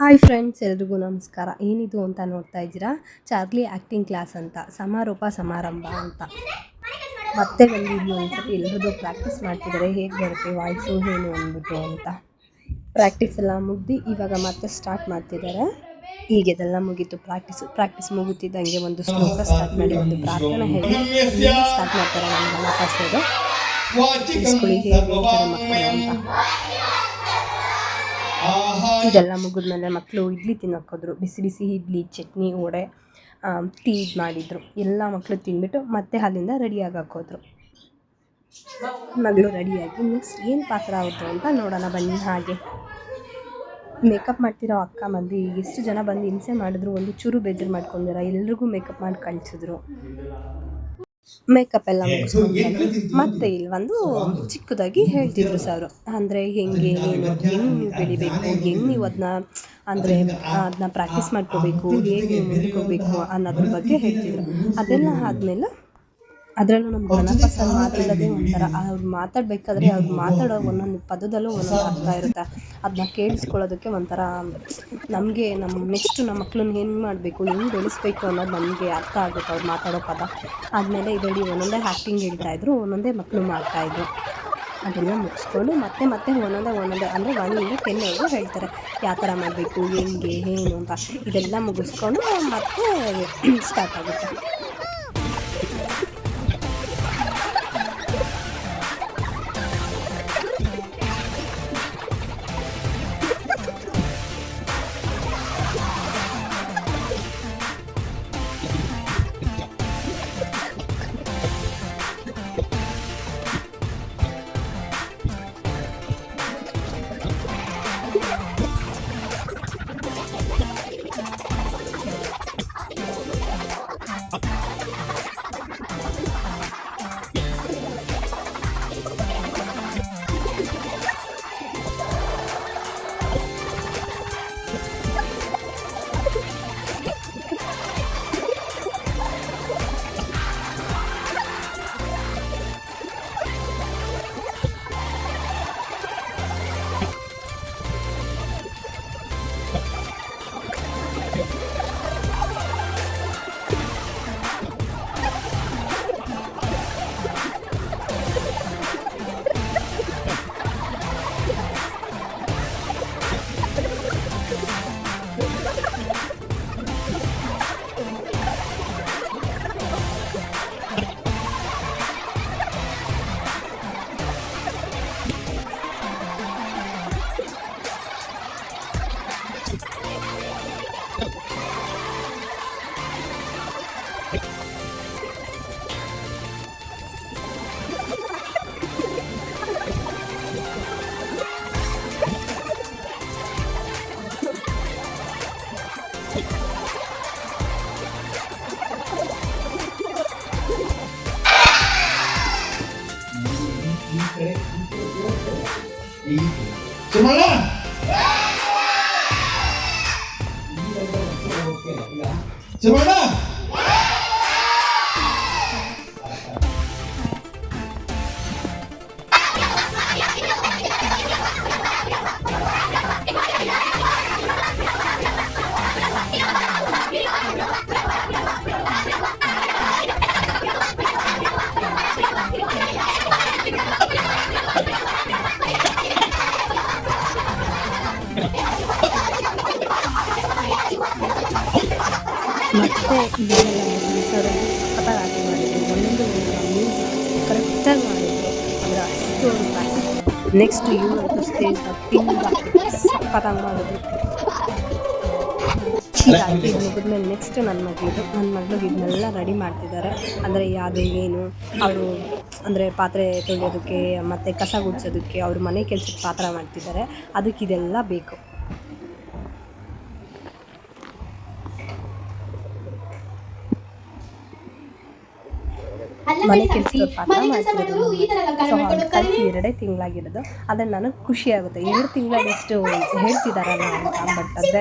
Hi friends, ಎಲ್ರಿಗೂ ನಮಸ್ಕಾರ. ಏನಿದು ಅಂತ ನೋಡ್ತಾ ಇದ್ದೀರಾ, ಚಾರ್ಲಿ ಆ್ಯಕ್ಟಿಂಗ್ ಕ್ಲಾಸ್ ಅಂತ, ಸಮಾರೋಪ ಸಮಾರಂಭ ಅಂತ. ಮತ್ತೆ ಬಂದು ಇಲ್ಲಿ ಒಂದ್ಸತಿ ಎಲ್ಲರದ್ದು ಪ್ರಾಕ್ಟೀಸ್ ಮಾಡ್ತಿದ್ದಾರೆ, ಹೇಗೆ ಬರುತ್ತೆ ವಾಯ್ಸು ಏನು ಅಂದ್ಬಿಟ್ಟು ಅಂತ. ಪ್ರಾಕ್ಟೀಸ್ ಎಲ್ಲ ಮುಗ್ದು ಇವಾಗ ಮತ್ತೆ ಸ್ಟಾರ್ಟ್ ಮಾಡ್ತಿದ್ದಾರೆ. ಹೀಗೆದೆಲ್ಲ ಮುಗೀತು ಪ್ರಾಕ್ಟೀಸ್ ಮುಗುತ್ತಿದ್ದಂಗೆ ಒಂದು ಶ್ಲೋಕ ಸ್ಟಾರ್ಟ್ ಮಾಡಿ ಒಂದು ಪ್ರಾರ್ಥನೆ ಹೇಳಿ ಸ್ಟಾರ್ಟ್ ಮಾಡ್ತಾರೆ. ನಮ್ಮ ಗಣಪಾಸೋದು ಇಸ್ಕೊಳ್ಳಿ ಹೇಗೆ ಹೇಳ್ತಾರೆ ಮಕ್ಕಳು ಅಂತ. ಇದೆಲ್ಲ ಮುಗಿದ್ಮೇಲೆ ಮಕ್ಕಳು ಇಡ್ಲಿ ತಿನ್ನೋಕ್ಕೋದ್ರು. ಬಿಸಿ ಬಿಸಿ ಇಡ್ಲಿ, ಚಟ್ನಿ, ವಡೆ, ಟೀ ಮಾಡಿದರು. ಎಲ್ಲ ಮಕ್ಕಳು ತಿಂದ್ಬಿಟ್ಟು ಮತ್ತೆ ಅಲ್ಲಿಂದ ರೆಡಿಯಾಗಿ ಹಾಕೋದ್ರು. ಮಗಳು ರೆಡಿಯಾಗಿ ನೆಕ್ಸ್ಟ್ ಏನು ಪಾತ್ರ ಆಯಿತು ಅಂತ ನೋಡೋಣ ಬನ್ನಿ. ಹಾಗೆ ಮೇಕಪ್ ಮಾಡ್ತಿರೋ ಅಕ್ಕ ಮಂದಿ ಎಷ್ಟು ಜನ ಬಂದು ಹಿಂಸೆ ಮಾಡಿದ್ರು, ಒಂದು ಚೂರು ಬೇಜಾರು ಮಾಡ್ಕೊಂಡಿರ ಎಲ್ರಿಗೂ ಮೇಕಪ್ ಮಾಡಿ ಕಳಿಸಿದ್ರು. ಮೇಕಪ್ ಎಲ್ಲ ಮುಗಿಸ್ಕೊಂಡು ಮತ್ತೆ ಇಲ್ಲಿ ಒಂದು ಚಿಕ್ಕದಾಗಿ ಹೇಳ್ತಿದ್ರು ಸರ್, ಅಂದರೆ ಹೆಂಗೆ ಏನು ಹೆಂಗೆ ನೀವು ಬೆಳಿಬೇಕು, ಹೆಂಗೆ ನೀವು ಅದನ್ನ ಪ್ರಾಕ್ಟೀಸ್ ಮಾಡ್ಕೋಬೇಕು, ಹೇಗೆ ನೀವು ಮುಂದಕ್ಕೆ ಹೋಗಬೇಕು ಅನ್ನೋದ್ರ ಬಗ್ಗೆ ಹೇಳ್ತಿದ್ರು. ಅದೆಲ್ಲ ಆದಮೇಲೆ ಅದರಲ್ಲೂ ನಮ್ಮ ಗಣಪ ಸರ್ ಮಾತಾಡೋದೇ ಒಂಥರ. ಅವ್ರು ಮಾತಾಡಬೇಕಾದ್ರೆ ಅವ್ರು ಮಾತಾಡೋ ಒಂದೊಂದು ಪದದಲ್ಲೂ ಒಂದೊಂದು ಅರ್ಥ ಇರುತ್ತೆ. ಅದನ್ನ ಕೇಳಿಸ್ಕೊಳ್ಳೋದಕ್ಕೆ ಒಂಥರ ನಮಗೆ ನೆಕ್ಸ್ಟ್ ನಮ್ಮ ಮಕ್ಳನ್ನ ಹೆಂಗೆ ಮಾಡಬೇಕು, ಹೆಂಗೆ ಬೆಳೆಸ್ಬೇಕು ಅನ್ನೋದು ನಮಗೆ ಅರ್ಥ ಆಗುತ್ತೆ ಅವ್ರು ಮಾತಾಡೋ ಪದ. ಆದಮೇಲೆ ಇದರಲ್ಲಿ ಒಂದೊಂದೇ ಆ್ಯಕ್ಟಿಂಗ್ ಹೇಳ್ತಾಯಿದ್ರು, ಒಂದೊಂದೇ ಮಕ್ಕಳು ಮಾಡ್ತಾಯಿದ್ರು. ಅದೆಲ್ಲ ಮುಗಿಸ್ಕೊಂಡು ಮತ್ತೆ ಒಂದೊಂದೇ ಅಂದರೆ 1 ಇಂದ 10 ಹೇಳ್ತಾರೆ, ಯಾವ ಥರ ಮಾಡಬೇಕು, ಹೆಂಗೆ ಏನು ಅಂತ. ಇದೆಲ್ಲ ಮುಗಿಸ್ಕೊಂಡು ಮತ್ತೆ ಸ್ಟಾರ್ಟ್ ಆಗುತ್ತೆ. ಮತ್ತೆ ಸರ್ ಸಖತ್ತಾಗಿ ಮಾಡಿದ್ರು, ಒಂದೊಂದು ಮ್ಯೂಸಿಕ್ ಕರೆಕ್ಟಾಗಿ ಮಾಡಿದ್ರು. ಅಂದರೆ ಅಷ್ಟು ನೆಕ್ಸ್ಟ್ ಇವರು ಸ್ಟೇಜ್ನ ತುಂಬ ಸಖತ್ತಾಗಿ ಮಾಡಿದ್ರು. ಹೀಗಾಗಿ ಇದು ಮುಗಿದ್ಮೇಲೆ ನೆಕ್ಸ್ಟ್ ನನ್ನ ಮಗಳು ಇದನ್ನೆಲ್ಲ ರೆಡಿ ಮಾಡ್ತಿದ್ದಾರೆ. ಅಂದರೆ ಯಾವುದೇ ಏನು ಅವರು ಅಂದರೆ ಪಾತ್ರೆ ತೊಳೆಯೋದಕ್ಕೆ ಮತ್ತು ಕಸ ಗುಡಿಸೋದಕ್ಕೆ ಅವ್ರ ಮನೆ ಕೆಲಸಕ್ಕೆ ಪಾತ್ರ ಮಾಡ್ತಿದ್ದಾರೆ. ಅದಕ್ಕೆ ಇದೆಲ್ಲ ಬೇಕು. ಮನೆ ಕೆಲಸದ ಪಾತ್ರ ಮಾಡ್ತಿರೋದು. ಕಲ್ತು 2 ತಿಂಗಳಾಗಿರೋದು. ಅದನ್ನು ನನಗೆ ಖುಷಿ ಆಗುತ್ತೆ. 2 ತಿಂಗಳಲ್ಲಿ ಎಷ್ಟು ಹೇಳ್ತಿದ್ದಾರಲ್ಲ ಅಂತ. ಬಟ್ ಆದರೆ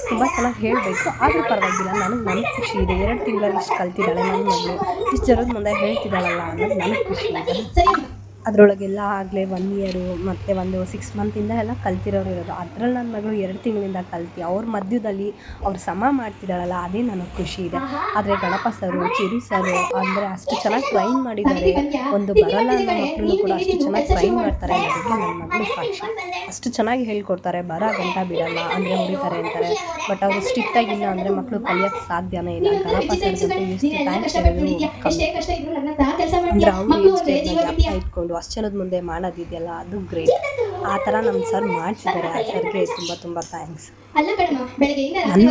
ತುಂಬ ಚೆನ್ನಾಗಿ ಹೇಳಬೇಕು, ಆದರೂ ಪರವಾಗಿಲ್ಲ. ನನಗೆ ಖುಷಿ ಇದೆ. 2 ತಿಂಗಳಲ್ಲಿ ಇಷ್ಟು ಕಲ್ತಿದ್ದಾಳೆ ನನ್ನ ಮಗಳು, ಇಷ್ಟು ಜನದ ಮುಂದೆ ಹೇಳ್ತಿದ್ದಾಳಲ್ಲ ಅನ್ನೋದು ನನಗೆ ಖುಷಿ ಇದೆ. ಅದರೊಳಗೆಲ್ಲ ಆಗಲೇ 1 ಇಯರು ಮತ್ತು ಒಂದು 6 ಮಂತಿಂದ ಎಲ್ಲ ಕಲ್ತಿರೋರು ಇರೋದು. ಅದ್ರಲ್ಲಿ ನನ್ನ ಮಗಳು 2 ತಿಂಗಳಿಂದ ಕಲ್ತು ಅವ್ರ ಮಧ್ಯದಲ್ಲಿ ಅವ್ರು ಸಮ ಮಾಡ್ತಿದ್ದಾಳಲ್ಲ, ಅದೇ ನನಗೆ ಖುಷಿ ಇದೆ. ಆದರೆ ಗಣಪ ಸರು, ಚಿರು ಸರು ಅಂದರೆ ಅಷ್ಟು ಚೆನ್ನಾಗಿ ಟ್ರೈನ್ ಮಾಡಿದ್ದಾರೆ. ಒಂದು ಬರಲ್ಲ ಅನ್ನೋ ಮಕ್ಕಳನ್ನು ಕೂಡ ಅಷ್ಟು ಚೆನ್ನಾಗಿ ಟ್ರೈನ್ ಮಾಡ್ತಾರೆ ಅನ್ನೋದಕ್ಕೆ ನನ್ನ ಮಗಳು ಸಾಕ್ಷಿ. ಅಷ್ಟು ಚೆನ್ನಾಗಿ ಹೇಳ್ಕೊಡ್ತಾರೆ, ಬರ ಗಂಟ ಬಿಡಲ್ಲ, ಅಂದರೆ ಹೊಡಿತಾರೆ ಅಂತಾರೆ. ಬಟ್ ಅವರು ಸ್ಟ್ರಿಕ್ಟಾಗಿಲ್ಲ ಅಂದರೆ ಮಕ್ಕಳು ಕಲಿಯೋಕ್ಕೆ ಸಾಧ್ಯನೇ ಇಲ್ಲ. ಗಣಪ ಸರ್ಗಂತೂ ಎಷ್ಟು ಥ್ಯಾಂಕ್ಸ್ ಹೇಳಿದ್ರು ಕಮ್ಮಿ. ಅಂದರೆ ಅವ್ರು ಜ್ಞಾಪಕ ಇಟ್ಕೊಂಡು ಅಷ್ಟು ಜನದ ಮುಂದೆ ಮಾಡೋದಿದೆಯಲ್ಲ, ಅದು ಗ್ರೇಟ್. ಆ ಥರ ನಮ್ಮ ಸರ್ ಮಾಡಿಸಿದ್ದಾರೆ. ಆ ಸರ್ಗೆ ತುಂಬ ತುಂಬ ಥ್ಯಾಂಕ್ಸ್. ನನ್ನ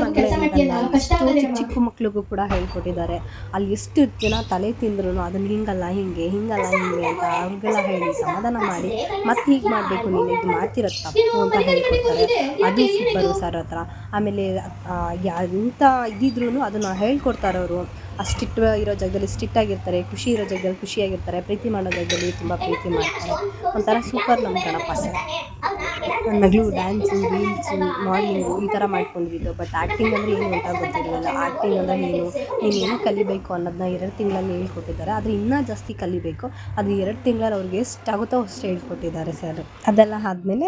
ಮಗಳೇ ಅಂತಲ್ಲ, ಎಷ್ಟೋ ಚಿಕ್ಕ ಚಿಕ್ಕ ಮಕ್ಳಿಗೂ ಕೂಡ ಹೇಳ್ಕೊಟ್ಟಿದ್ದಾರೆ. ಅಲ್ಲಿ ಎಷ್ಟು ಜನ ತಲೆ ತಿಂದ್ರು ಅದನ್ನು ಹಿಂಗಲ್ಲ ಹಿಂಗೆ ಹಿಂಗಲ್ಲ ಹಿಂಗೆ ಅಂತ ಅವ್ರಿಗೆಲ್ಲ ಹೇಳಿ ಸಮಾಧಾನ ಮಾಡಿ, ಮತ್ತೆ ಹೀಗೆ ಮಾಡಬೇಕು, ನೀನು ಇದು ಮಾಡ್ತಿರೋದು ತಪ್ಪು ಅಂತ ಹೇಳ್ಕೊಡ್ತಾರೆ. ಅದು ಸೂಪರು ಸರ್ ಹತ್ರ. ಆಮೇಲೆ ಎಂಥ ಇದ್ದಿದ್ರು ಅದನ್ನು ಹೇಳ್ಕೊಡ್ತಾರೆ ಅವರು. ಸ್ಟ್ರಿಕ್ಟ್ ಇರೋ ಜಾಗದಲ್ಲಿ ಸ್ಟ್ರಿಕ್ಟಾಗಿರ್ತಾರೆ, ಖುಷಿ ಇರೋ ಜಾಗದಲ್ಲಿ ಖುಷಿಯಾಗಿರ್ತಾರೆ, ಪ್ರೀತಿ ಮಾಡೋ ಜಾಗದಲ್ಲಿ ತುಂಬ ಪ್ರೀತಿ ಮಾಡ್ತಾರೆ. ಒಂಥರ ಸೂಪರ್ ನಮ್ಮ ಗಣಪ ಸರ್. ನನ್ನ ಮಗಳು ಡ್ಯಾನ್ಸು, ರೀಲ್ಸು, ಮಾಡೆಲಿಂಗು ಈ ಥರ ಮಾಡ್ಕೊಂಡಿದ್ದು. ಬಟ್ ಆ್ಯಕ್ಟಿಂಗ್ ಅಂದರೆ ಏನು ಅಂತ ಗೊತ್ತಿರಲಿಲ್ಲ. ಆ್ಯಕ್ಟಿಂಗ್ ಅಂದರೆ ನೀನು ಏನು ಕಲಿಬೇಕು ಅನ್ನೋದನ್ನ 2 ತಿಂಗಳಲ್ಲಿ ಹೇಳ್ಕೊಟ್ಟಿದ್ದಾರೆ. ಆದರೆ ಇನ್ನೂ ಜಾಸ್ತಿ ಕಲಿಬೇಕು. ಅದು 2 ತಿಂಗಳಲ್ಲಿ ಅವ್ರಿಗೆ ಎಷ್ಟಾಗುತ್ತೋ ಅಷ್ಟು ಹೇಳ್ಕೊಟ್ಟಿದ್ದಾರೆ ಸರ್. ಅದೆಲ್ಲ ಆದಮೇಲೆ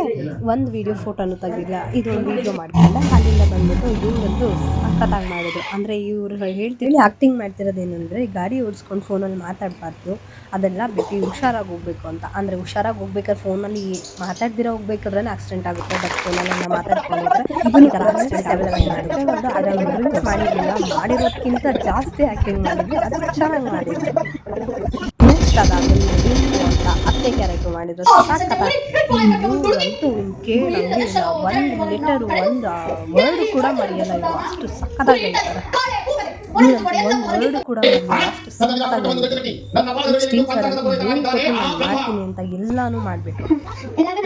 ಒಂದು ವೀಡಿಯೋ ಫೋಟೋನು ತೆಗೆದಿಲ್ಲ, ಇದೊಂದು ವೀಡಿಯೋ ಮಾಡ್ಕೊಂಡೆ. ಅಲ್ಲಿಂದ ಬಂದ್ಬಿಟ್ಟು ಇವ್ರಂತೂ ಸಖತ್ತಾಗಿ ಮಾಡಿದ್ರು. ಅಂದರೆ ಇವರು ಹೇಳ್ತೀವಿ ಆ್ಯಕ್ಟಿಂಗ್ ಮಾಡ್ತಿರೋದೇನೆಂದರೆ, ಗಾಡಿ ಓಡಿಸ್ಕೊಂಡು ಫೋನಲ್ಲಿ ಮಾತಾಡಬಾರ್ದು, ಅದೆಲ್ಲ ಬಿಟ್ಟು ಹುಷಾರಾಗಿ ಹೋಗಬೇಕು ಅಂತ. ಅಂದರೆ ಹುಷಾರಾಗಿ ಹೋಗ್ಬೇಕಾದ್ರೆ ಫೋನಲ್ಲಿ ಮಾತಾಡ್ದಿರೋ ಹೋಗ್ಬೇಕಾದ್ರೆ ಆಕ್ಸಿಡೆಂಟ್ ಆಗುತ್ತೆ. ಬಟ್ ಫೋನಲ್ಲೆಲ್ಲ ಮಾತಾಡ್ಕೊಂಡಿದ್ರೆ ಈ ಥರ ಆಕ್ಸಿಡೆಂಟ್ ಅವೆಲ್ಲ ಆಗುತ್ತೆ. ಅದನ್ನು ಮಾಡಿರಲಿಲ್ಲ, ಮಾಡಿರೋದಕ್ಕಿಂತ ಜಾಸ್ತಿ ಆ್ಯಕ್ಟಿಂಗ್ ಮಾಡಿದ್ವಿ. ಅದು ಚೆನ್ನಾಗಿ ಮಾಡಿದ್ವಿ. ನೆಕ್ಸ್ಟ್ ಅದಾದಮೇಲೆ ಅಂತ ಅತ್ತೆ ಕ್ಯಾರೆಕ್ಟರ್ ಮಾಡಿದ್ರು. ಇವ್ರಂತೂ ಕೇಳಂಗೆ ಇಲ್ಲ, ಒಂದು ಲೆಟರು ಒಂದು ವರ್ಡ್ ಕೂಡ ಮರೆಯಲ್ಲ. ಇವರು ಅಷ್ಟು ಸಖತ್ತಾಗಿ ಹೇಳ್ತಾರೆ. ಒಂದು ವರ್ಡ್ ಕೂಡ ಮರೆಯಲ್ಲ, ಅಷ್ಟು ಸಖತ್ತಾಗಿ ಸ್ಟೀಚರ್ ಏನು ಕೊಟ್ಟು ನಾನು ಮಾಡ್ತೀನಿ ಅಂತ ಎಲ್ಲನೂ ಮಾಡಿಬಿಟ್ಟು.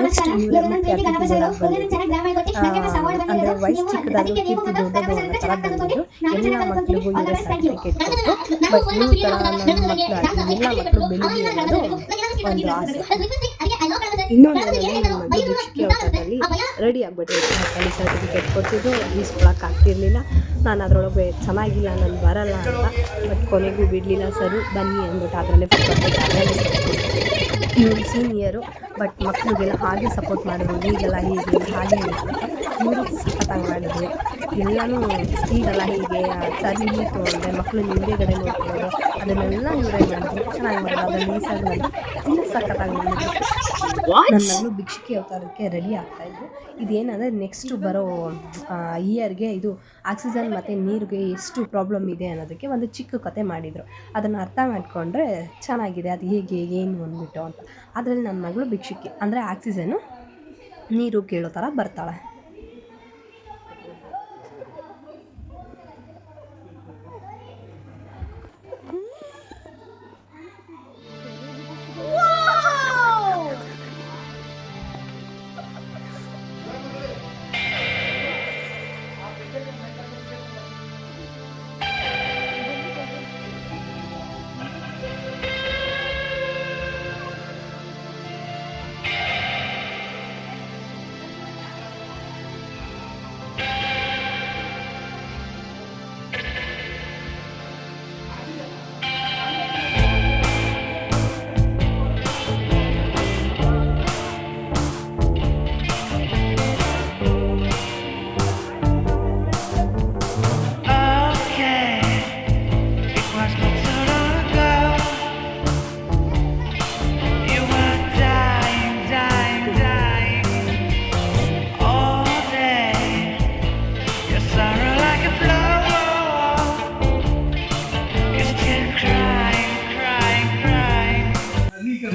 ನೆಕ್ಸ್ಟ್ ಇವರ ಮುಖ್ಯ ಅತಿಥಿಗಳಾಗಿ ಬಂದಿದ್ದು, ಅಂದರೆ ವಯಸ್ಸು ಚಿಕ್ಕದಾದರೂ ಕೀರ್ತಿ ದೊಡ್ಡದು ಅನ್ನೋ ಥರ ಬಂದಿದ್ದು. ಎಲ್ಲ ಮಕ್ಕಳಿಗೂ ಇವರ ಸರ್ಟಿಫಿಕೇಟ್ ಕೊಟ್ಟು, ಬಟ್ ಈ ಥರ ನನ್ನ ಮಕ್ಕಳಾಗಿ ಎಲ್ಲ ಮಕ್ಕಳು ಬೆಳೀಲಿ ಅನ್ನೋದು ಒಂದು ಆಸೆ. ಇನ್ನೊಂದು ನನ್ನ ಮಗಳು ದೀಕ್ಷಿಕೆ ಔತಣದಲ್ಲಿ ರೆಡಿ ಆಗಿಬಿಟ್ಟಿರ್ತೀನಿ. ಸರ್ಟಿಫಿಕೇಟ್ ಕೊಟ್ಟಿದ್ದು ಈಸ್ಕೊಳಕ್ಕಾಗ್ತಿರ್ಲಿಲ್ಲ. ನಾನು ಅದರೊಳಗೆ ಚೆನ್ನಾಗಿಲ್ಲ, ನಾನು ಬರಲ್ಲ ಅಂತ. ಬಟ್ ಕೊನೆಗೂ ಬಿಡಲಿಲ್ಲ ಸರು, ಬನ್ನಿ ಅಂದ್ಬಿಟ್ಟು ಅದರಲ್ಲೇ ಇವರು ಸೀನಿಯರು. ಬಟ್ ಮಕ್ಕಳಿಗೆಲ್ಲ ಹಾಗೆ ಸಪೋರ್ಟ್ ಮಾಡಿದ್ರು. ಈಗೆಲ್ಲ ಹೀಗೆ ಹಾಗೆ ಇವರು ಸಖತ್ತಾಗಿ ಮಾಡಿದ್ರು. ಎಲ್ಲನೂ ಈಗೆಲ್ಲ ಹೀಗೆ ಸರ್ ಇಲ್ಲಿ ತೊಗೊಂಡೆ, ಮಕ್ಕಳು ಹಿಂದೆಗಡೆ ನೋಡ್ಕೊಳ್ಳೋದು ಅದನ್ನೆಲ್ಲ ಇವರೇ ಮಾಡಿದ್ರು. ಚೆನ್ನಾಗಿ ಮಾಡಿದ್ರು. ಅದರಲ್ಲಿ ಈ ಸರ್ ಮಾಡಿ ಇನ್ನೂ ಸಖತ್ತಾಗಿ ಮಾಡಿದ್ರು. ನನ್ನ ಮಗಳು ಭಿಕ್ಷುಕಿ ಅವತಾರಕ್ಕೆ ರೆಡಿ ಆಗ್ತಾಯಿದ್ರು. ಇದೇನಂದರೆ ನೆಕ್ಸ್ಟು ಬರೋ ಇಯರ್ಗೆ ಇದು ಆಕ್ಸಿಜನ್ ಮತ್ತು ನೀರಿಗೆ ಎಷ್ಟು ಪ್ರಾಬ್ಲಮ್ ಇದೆ ಅನ್ನೋದಕ್ಕೆ ಒಂದು ಚಿಕ್ಕ ಕತೆ ಮಾಡಿದರು. ಅದನ್ನು ಅರ್ಥ ಮಾಡಿಕೊಂಡ್ರೆ ಚೆನ್ನಾಗಿದೆ, ಅದು ಹೇಗೆ ಏನು ಅಂದ್ಬಿಟ್ಟು ಅಂತ. ಅದರಲ್ಲಿ ನನ್ನ ಮಗಳು ಭಿಕ್ಷುಕಿ ಅಂದರೆ ಆಕ್ಸಿಜನ್ನು ನೀರು ಕೇಳೋ ಥರ ಬರ್ತಾಳೆ.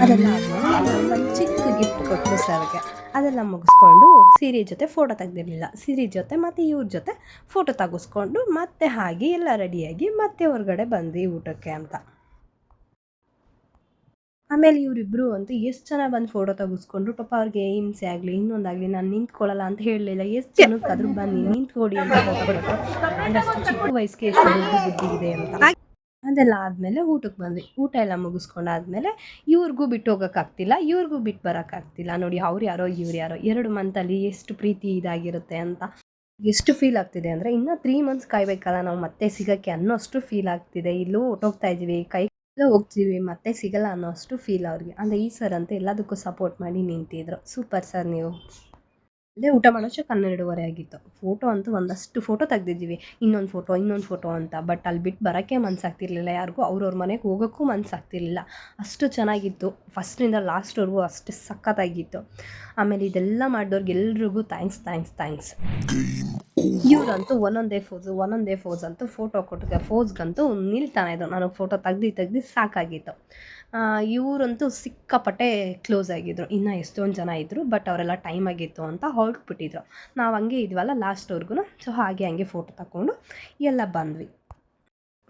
ಅದೆಲ್ಲ ಆದಮೇಲೆ ಒಂದು ಚಿಕ್ಕ ಗಿಫ್ಟ್ ಕೊಟ್ಟರು ಸರ್ಗೆ. ಅದೆಲ್ಲ ಮುಗಿಸ್ಕೊಂಡು ಸೀರೆ ಜೊತೆ ಫೋಟೋ ತೆಗ್ದಿರಲಿಲ್ಲ. ಸೀರೆ ಜೊತೆ ಮತ್ತು ಇವ್ರ ಜೊತೆ ಫೋಟೋ ತೆಗೆಸ್ಕೊಂಡು ಮತ್ತೆ ಹಾಗೆ ಎಲ್ಲ ರೆಡಿಯಾಗಿ ಮತ್ತೆ ಹೊರಗಡೆ ಬಂದ್ವಿ ಊಟಕ್ಕೆ ಅಂತ. ಆಮೇಲೆ ಇವರಿಬ್ಬರು ಅಂತೂ ಎಷ್ಟು ಜನ ಬಂದು ಫೋಟೋ ತೆಗೆಸ್ಕೊಂಡ್ರು. ಪಾಪ ಅವ್ರಿಗೆ ಹಿಂಸೆ ಆಗಲಿ ಇನ್ನೊಂದಾಗಲಿ ನಾನು ನಿಂತ್ಕೊಳ್ಳಲ್ಲ ಅಂತ ಹೇಳಲಿಲ್ಲ. ಎಷ್ಟು ಜನಕ್ಕಾದ್ರೂ ಬನ್ನಿ ನಿಂತ್ಕೊಡಿ ಅಂತ ಫೋಟೋ ಕೊಟ್ಟರು. ಅಂದರೆ ಅಷ್ಟು ಚಿಕ್ಕ ವಯಸ್ಸಿಗೆ ಎಷ್ಟು ಬುದ್ಧಿ ಇದೆ ಅಂತ. ಅದೆಲ್ಲ ಆದಮೇಲೆ ಊಟಕ್ಕೆ ಬಂದ್ವಿ. ಊಟ ಎಲ್ಲ ಮುಗಿಸ್ಕೊಂಡಾದ್ಮೇಲೆ ಇವ್ರಿಗೂ ಬಿಟ್ಟು ಹೋಗೋಕ್ಕಾಗ್ತಿಲ್ಲ, ಇವ್ರಿಗೂ ಬಿಟ್ಟು ಬರೋಕ್ಕಾಗ್ತಿಲ್ಲ. ನೋಡಿ ಅವ್ರು ಯಾರೋ ಇವ್ರು ಯಾರೋ 2 ಮಂತಲ್ಲಿ ಎಷ್ಟು ಪ್ರೀತಿ ಇದಾಗಿರುತ್ತೆ ಅಂತ. ಎಷ್ಟು ಫೀಲ್ ಆಗ್ತಿದೆ ಅಂದರೆ ಇನ್ನೂ 3 ಮಂತ್ಸ್ ಕಾಯಬೇಕಲ್ಲ ನಾವು ಮತ್ತೆ ಸಿಗೋಕ್ಕೆ ಅನ್ನೋಷ್ಟು ಫೀಲ್ ಆಗ್ತಿದೆ. ಇಲ್ಲೂ ಹೊಟ್ಟೋಗ್ತಾ ಇದ್ದೀವಿ, ಕೈ ಹೋಗ್ತೀವಿ ಮತ್ತೆ ಸಿಗಲ್ಲ ಅನ್ನೋ ಅಷ್ಟು ಫೀಲ್ ಅವ್ರಿಗೆ. ಅಂದರೆ ಈ ಸರ್ ಅಂತೂ ಎಲ್ಲದಕ್ಕೂ ಸಪೋರ್ಟ್ ಮಾಡಿ ನಿಂತಿದ್ರು. ಸೂಪರ್ ಸರ್ ನೀವು. ಅಲ್ಲೇ ಊಟ ಮಾಡೋಷ್ಟಕ್ಕೆ 12:30 ಆಗಿತ್ತು. ಫೋಟೋ ಅಂತೂ ಒಂದಷ್ಟು ಫೋಟೋ ತೆಗ್ದಿದ್ದೀವಿ. ಇನ್ನೊಂದು ಫೋಟೋ ಅಂತ. ಬಟ್ ಅಲ್ಲಿ ಬಿಟ್ಟು ಬರೋಕ್ಕೆ ಮನಸ್ಸಾಗ್ತಿರ್ಲಿಲ್ಲ ಯಾರಿಗೂ. ಅವ್ರವ್ರ ಮನೆಗೆ ಹೋಗೋಕ್ಕೂ ಮನಸ್ಸಾಗ್ತಿರ್ಲಿಲ್ಲ. ಅಷ್ಟು ಚೆನ್ನಾಗಿತ್ತು. ಫಸ್ಟಿಂದ ಲಾಸ್ಟ್‌ವರೆಗೂ ಅಷ್ಟು ಸಖತ್ತಾಗಿತ್ತು. ಆಮೇಲೆ ಇದೆಲ್ಲ ಮಾಡಿದವ್ರಿಗೆಲ್ರಿಗೂ ಥ್ಯಾಂಕ್ಸ್. ಇವ್ರಂತೂ ಒಂದೊಂದೇ ಫೋಸ್ ಅಂತೂ ಫೋಟೋ ಕೊಟ್ಟಿದ್ದೆ. ಫೋಸ್‌ಗಂತೂ ನಿಲ್ತಾನೆ ಇದ್ರು. ನನಗೆ ಫೋಟೋ ತೆಗ್ದು ಸಾಕಾಗಿತ್ತು. ಇವರಂತೂ ಸಿಕ್ಕಾಪಟ್ಟೆ ಕ್ಲೋಸ್ ಆಗಿದ್ರು. ಇನ್ನು ಎಷ್ಟೊಂದು ಜನ ಇದ್ದರು. ಬಟ್ ಅವರೆಲ್ಲ ಟೈಮ್ ಆಗಿತ್ತು ಅಂತ ಹೊರಟ್ಬಿಟ್ಟಿದ್ರು. ನಾವು ಹಂಗೆ ಇದ್ವಲ್ಲ ಲಾಸ್ಟ್‌ವರೆಗೂ. ಸೊ ಹಾಗೆ ಫೋಟೋ ತಗೊಂಡು ಎಲ್ಲ ಬಂದ್ವಿ.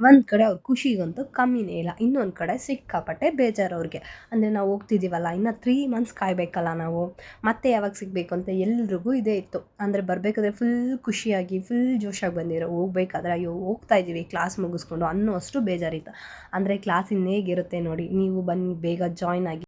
ಒಂದು ಕಡೆ ಅವ್ರ ಖುಷಿಗಂತೂ ಕಮ್ಮಿನೇ ಇಲ್ಲ. ಇನ್ನೊಂದು ಕಡೆ ಸಿಕ್ಕಾಪಟ್ಟೆ ಬೇಜಾರು ಅವ್ರಿಗೆ. ಅಂದರೆ ನಾವು ಹೋಗ್ತಿದ್ದೀವಲ್ಲ, ಇನ್ನು 3 ಮಂತ್ಸ್ ಕಾಯಬೇಕಲ್ಲ ನಾವು. ಮತ್ತೆ ಯಾವಾಗ ಸಿಗಬೇಕು ಅಂತ ಎಲ್ರಿಗೂ ಇದೇ ಇತ್ತು. ಅಂದರೆ ಬರಬೇಕಾದ್ರೆ ಫುಲ್ ಖುಷಿಯಾಗಿ, ಫುಲ್ ಜೋಶಾಗಿ ಬಂದಿರೋ. ಹೋಗ್ಬೇಕಾದ್ರೆ ಅಯ್ಯೋ ಹೋಗ್ತಾ ಇದ್ದೀವಿ ಕ್ಲಾಸ್ ಮುಗಿಸ್ಕೊಂಡು ಅನ್ನೋ ಅಷ್ಟು ಬೇಜಾರಿತ್ತು. ಅಂದರೆ ಕ್ಲಾಸ್ ಇನ್ನೇಗಿರುತ್ತೆ ನೋಡಿ, ನೀವು ಬನ್ನಿ ಬೇಗ ಜಾಯ್ನ್ ಆಗಿ.